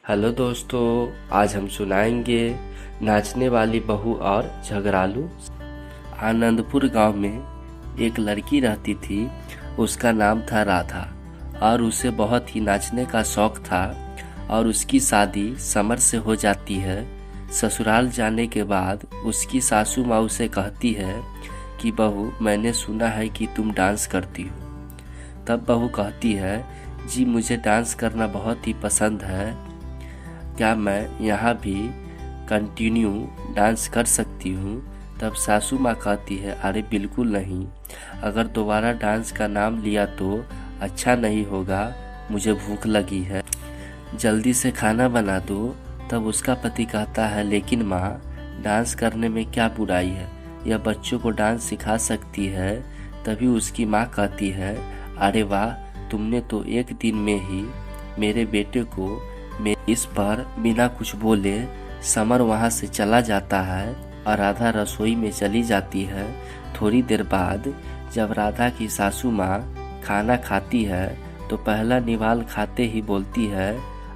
Hello दोस्तों, आज हम सुनाएंगे नाचने वाली बहू और झगड़ालू। आनंदपुर गांव में एक लड़की रहती थी। उसका नाम था राधा और उसे बहुत ही नाचने का शौक था। और उसकी शादी समर से हो जाती है। ससुराल जाने के बाद उसकी सासू माँ उसे कहती है कि बहू, मैंने सुना है कि तुम डांस करती हो। तब बहू कहती है, जी मुझे डांस करना बहुत ही पसंद है, क्या मैं यहाँ भी कंटिन्यू डांस कर सकती हूँ। तब सासू माँ कहती है, अरे बिल्कुल नहीं, अगर दोबारा डांस का नाम लिया तो अच्छा नहीं होगा, मुझे भूख लगी है, जल्दी से खाना बना दो। तब उसका पति कहता है, लेकिन माँ, डांस करने में क्या बुराई है, यह बच्चों को डांस सिखा सकती है। तभी उसकी माँ कहती है, अरे वाह, तुमने तो एक दिन में ही मेरे बेटे को। इस पर बिना कुछ बोले समर वहाँ से चला जाता है और राधा रसोई में चली जाती है। थोड़ी देर बाद जब राधा की सासू माँ खाना खाती है तो पहला निवाल खाते ही बोलती है,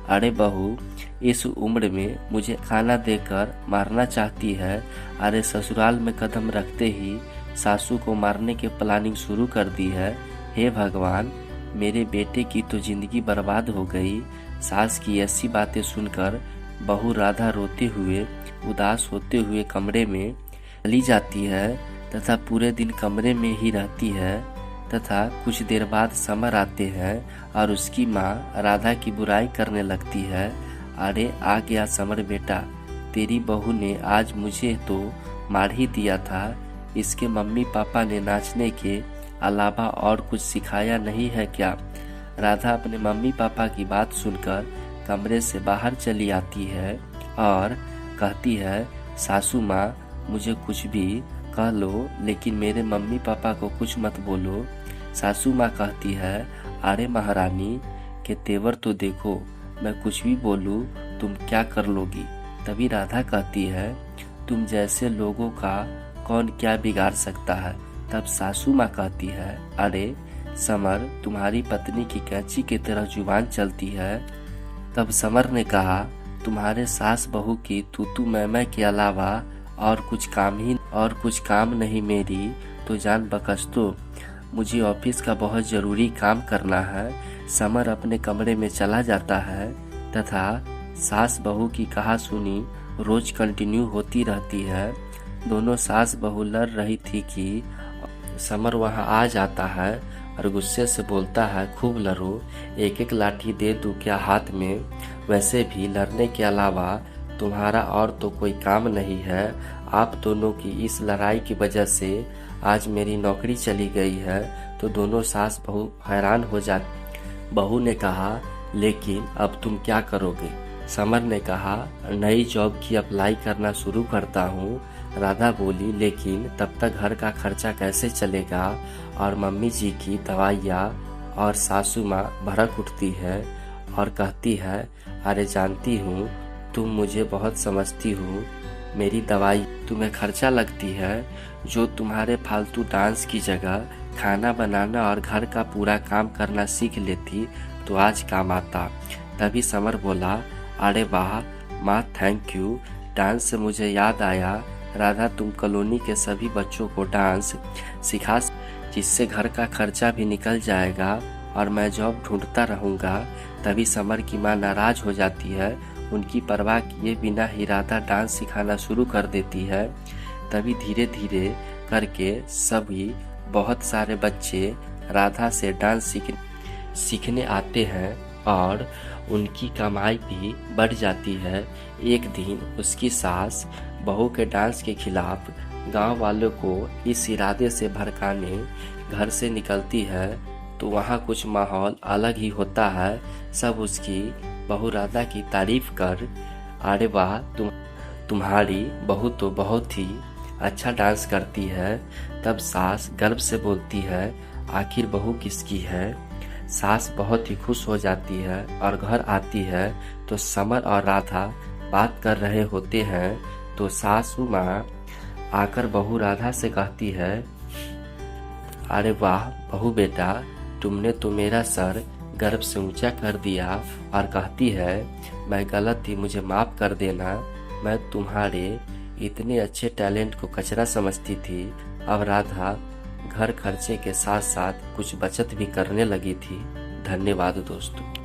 अरे बहू, इस उम्र में मुझे खाना देकर मारना चाहती है। अरे ससुराल में कदम रखते ही सासू को मारने की प्लानिंग शुरू कर दी है। हे भगवान, मेरे बेटे की तो जिंदगी बर्बाद हो गई। सास की ऐसी बातें सुनकर बहू राधा रोते हुए, उदास होते हुए कमरे में चली जाती है तथा पूरे दिन कमरे में ही रहती है। तथा कुछ देर बाद समर आते हैं और उसकी माँ राधा की बुराई करने लगती है। अरे आ गया समर बेटा, तेरी बहू ने आज मुझे तो मार ही दिया था। इसके मम्मी पापा ने नाचने के अलावा और कुछ सिखाया नहीं है क्या। राधा अपने मम्मी पापा की बात सुनकर कमरे से बाहर चली आती है और कहती है, सासू माँ, मुझे कुछ भी कह लो, लेकिन मेरे मम्मी पापा को कुछ मत बोलो। सासू माँ कहती है, अरे महारानी के तेवर तो देखो, मैं कुछ भी बोलूँ तुम क्या कर लोगी। तभी राधा कहती है, तुम जैसे लोगों का कौन क्या बिगाड़ सकता है। तब सासू माँ कहती है, अरे समर, तुम्हारी पत्नी की कैंची की तरह जुबान चलती है। तब समर ने कहा, तुम्हारे सास बहू की तू मैं के अलावा और कुछ काम नहीं मेरी तो जान बकस दो। मुझे ऑफिस का बहुत ज़रूरी काम करना है। समर अपने कमरे में चला जाता है तथा सास बहू की कहा सुनी रोज कंटिन्यू होती रहती है। दोनों सास बहू लड़ रही थी कि समर वहां आ जाता है और गुस्से से बोलता है, खूब लड़ो, एक एक लाठी दे दूं क्या हाथ में। वैसे भी लड़ने के अलावा तुम्हारा और तो कोई काम नहीं है। आप दोनों की इस लड़ाई की वजह से आज मेरी नौकरी चली गई है। तो दोनों सास बहू हैरान हो जाती। बहू ने कहा, लेकिन अब तुम क्या करोगे। समर ने कहा, नई जॉब की अप्लाई करना शुरू करता हूँ। राधा बोली, लेकिन तब तक घर का खर्चा कैसे चलेगा और मम्मी जी की दवाइयाँ। और सासू माँ भड़क उठती है और कहती है, अरे जानती हूँ तुम मुझे बहुत समझती हो, मेरी दवाई तुम्हें खर्चा लगती है। जो तुम्हारे फालतू डांस की जगह खाना बनाना और घर का पूरा काम करना सीख लेती तो आज काम आता। तभी समर बोला, अरे वाह माँ, थैंक यू। डांस से मुझे याद आया, राधा, तुम कॉलोनी के सभी बच्चों को डांस सिखा, जिससे घर का खर्चा भी निकल जाएगा और मैं जॉब ढूंढता रहूँगा। तभी समर की माँ नाराज हो जाती है। उनकी परवाह किए बिना ही राधा डांस सिखाना शुरू कर देती है। तभी धीरे धीरे करके सभी बहुत सारे बच्चे राधा से डांस सीखने आते हैं और उनकी कमाई भी बढ़ जाती है। एक दिन उसकी सास बहू के डांस के खिलाफ गांव वालों को इस इरादे से भड़काने घर से निकलती है तो वहां कुछ माहौल अलग ही होता है। सब उसकी बहू राधा की तारीफ कर, अरे वाह, तुम्हारी बहू तो बहुत ही अच्छा डांस करती है। तब सास गर्व से बोलती है, आखिर बहू किसकी है। सास बहुत ही खुश हो जाती है और घर आती है तो समर और राधा बात कर रहे होते हैं। तो सासू माँ आकर बहू राधा से कहती है, अरे वाह बहू बेटा, तुमने तो मेरा सर गर्व से ऊंचा कर दिया। और कहती है, मैं गलत थी, मुझे माफ़ कर देना। मैं तुम्हारे इतने अच्छे टैलेंट को कचरा समझती थी। अब राधा घर खर्चे के साथ साथ कुछ बचत भी करने लगी थी। धन्यवाद दोस्तों।